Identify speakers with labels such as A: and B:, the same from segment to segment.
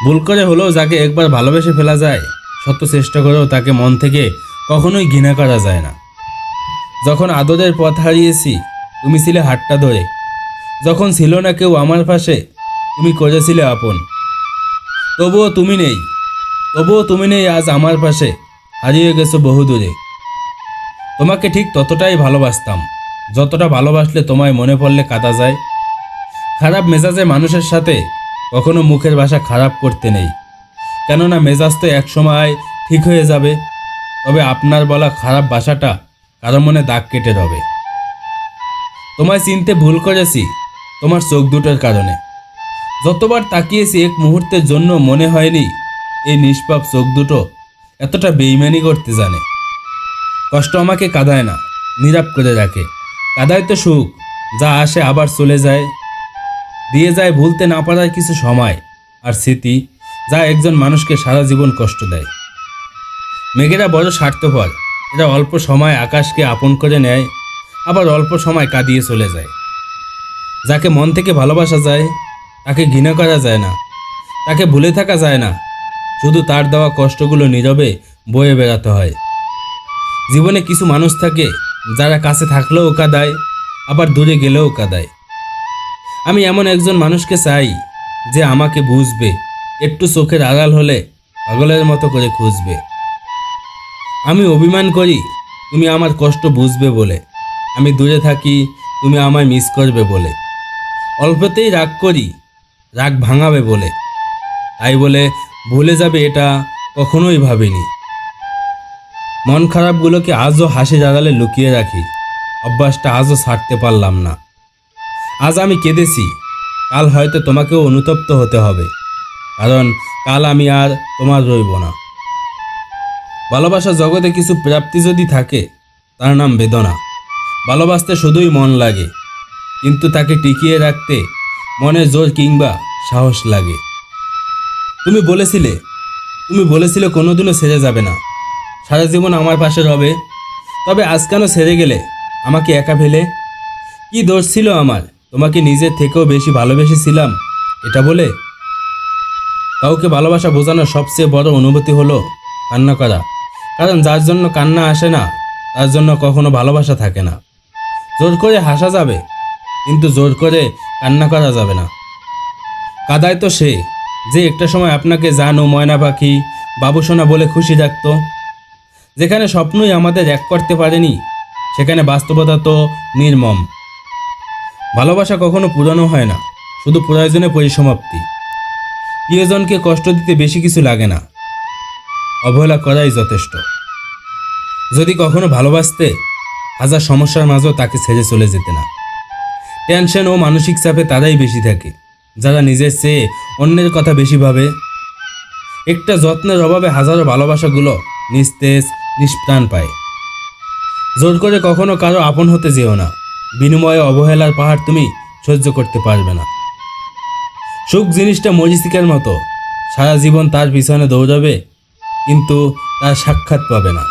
A: ভুল করে হলেও যাকে একবার ভালোবেসে ফেলা যায়, শত চেষ্টা করেও তাকে মন থেকে কখনোই ঘৃণা করা যায় না। যখন আদরের পথ হারিয়েছি, তুমি ছিলে হাতটা ধরে। যখন ছিল না কেউ আমার পাশে, তুমি করেছিলে আপন। তবুও তুমি নেই আজ আমার পাশে, হারিয়ে গেছো বহু দূরে। তোমাকে ঠিক ততটাই ভালোবাসতাম, যতটা ভালোবাসলে তোমায় মনে পড়লে কাঁদা যায়। খারাপ মেজাজে মানুষের সাথে কখনো মুখের ভাষা খারাপ করতে নেই, কেননা মেজাজ তো একসময় ঠিক হয়ে যাবে। তবে আপনার বলা খারাপ ভাষাটা কারো মনে দাগ কেটে রবে। তোমায় চিনতে ভুল করেছি তোমার চোখ দুটোর কারণে। যতবার তাকিয়েছি এক মুহূর্তের জন্য মনে হয়নি এই নিষ্পাপ চোখ দুটো এতটা বেইমানি করতে জানে। কষ্ট আমাকে কাঁদায় না, নীরব করে রাখে। কাঁদায় তো সুখ, যা আসে আবার চলে যায়, দিয়ে যায় ভুলতে না পারার কিছু সময় আর স্মৃতি, যা একজন মানুষকে সারা জীবন কষ্ট দেয়। মেঘেরা বড় স্বার্থপর, এরা অল্প সময় আকাশকে আপন করে নেয়, আবার অল্প সময় কাঁদিয়ে চলে যায়। যাকে মন থেকে ভালোবাসা যায় তাকে ঘৃণা করা যায় না, তাকে ভুলে থাকা যায় না, শুধু তার দেওয়া কষ্টগুলো নীরবে বয়ে বেড়াতে হয়। জীবনে কিছু মানুষ থাকে যারা কাছে থাকলেও কাঁদায়, আবার দূরে গেলেও কাঁদায়। আমি এমন একজন মানুষকে চাই যে আমাকে বুঝবে, একটু চোখের আড়াল হলে পাগলের মতো করে খুঁজবে। আমি অভিমান করি তুমি আমার কষ্ট বুঝবে বলে, আমি দূরে থাকি তুমি আমায় মিস করবে বলে, অল্পতেই রাগ করি রাগ ভাঙাবে বলে, তাই বলে ভুলে যাবে এটা কখনোই ভাবিনি। মন খারাপগুলোকে আজও হাসির আড়ালে লুকিয়ে রাখি, অভ্যাসটা আজও ছাড়তে পারলাম না। আজ আমি কেঁদেছি, কাল হয়তো তোমাকেও অনুতপ্ত হতে হবে, কারণ কাল আমি আর তোমার রইব না। ভালোবাসা জগতে কিছু প্রাপ্তি যদি থাকে তার নাম বেদনা। ভালোবাসতে শুধুই মন লাগে, কিন্তু তাকে টিকিয়ে রাখতে মনের জোর কিংবা সাহস লাগে। তুমি বলেছিলে কোনোদিনও ছেড়ে যাবে না, সারা জীবন আমার পাশে রবে। তবে আজ কেন ছেড়ে গেলে আমাকে একা ফেলে? কি দোষ ছিল আমার তোমাকে নিজের থেকেও বেশি ভালোবেসেছিলাম এটা বলে? কাউকে ভালোবাসা বোঝানোর সবচেয়ে বড় অনুভূতি হলো কান্না করা, কারণ যার জন্য কান্না আসে না তার জন্য কখনো ভালোবাসা থাকে না। জোর করে হাসা যাবে, কিন্তু জোর করে কান্না করা যাবে না। কাদায় তো সে যে একটা সময় আপনাকে জানো ময়না পাখি, বাবুসোনা বলে খুশি রাখত। যেখানে স্বপ্নই আমাদের এক করতে পারেনি, সেখানে বাস্তবতা তো নির্মম। ভালোবাসা কখনো পুরানো হয় না, শুধু প্রয়োজনে পরিসমাপ্তি। প্রিয়জনকে কষ্ট দিতে বেশি কিছু লাগে না, অবহেলা করাই যথেষ্ট। যদি কখনো ভালোবাসতে, হাজার সমস্যার মাঝেও তাকে ছেড়ে চলে যেতে না। টেনশন ও মানসিক চাপে তারাই বেশি থাকে যারা নিজের চেয়ে অন্যের কথা বেশি ভাবে। একটা যত্নের অভাবে হাজারো ভালোবাসাগুলো নিস্তেজ নিষ্প্রাণ পায়। জোর করে কখনো কারো আপন হতে যেও না, বিনিময়ে অবহেলার পাহাড় তুমি সহ্য করতে পারবে না। সুখ জিনিসটা মরিচিকার মতো, সারা জীবন তার পিছনে দৌড়াবে কিন্তু তার সাক্ষাৎ পাবে না।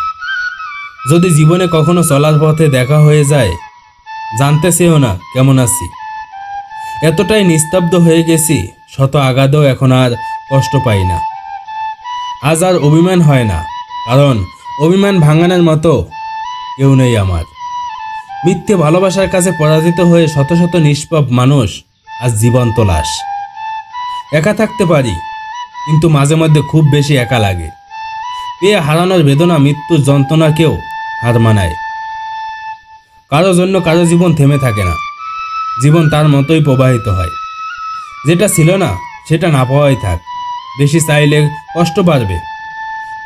A: যদি জীবনে কখনো চলার পথে দেখা হয়ে যায়, জানতে চেয়েও না কেমন আছি। এতটাই নিস্তব্ধ হয়ে গেছি, শত আঘাতেও এখন আর কষ্ট পাই না। আজ আর অভিমান হয় না, কারণ অভিমান ভাঙানোর মতো কেউ নেই আমার। মিথ্যে ভালোবাসার কাছে পরাজিত হয়ে শত শত নিষ্পাপ মানুষ আজ জীবন্ত লাশ। একা থাকতে পারি, কিন্তু মাঝে মধ্যে খুব বেশি একা লাগে। পেয়ে হারানোর বেদনা মৃত্যুর যন্ত্রণাকেও হার মানায়। কারো জন্য কারো জীবন থেমে থাকে না, জীবন তার মতোই প্রবাহিত হয়। যেটা ছিল না সেটা না পাওয়াই থাক, বেশি চাইলে কষ্ট বাড়বে।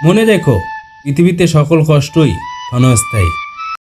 A: মনে রেখো, পৃথিবীতে সকল কষ্টই ক্ষণস্থায়ী।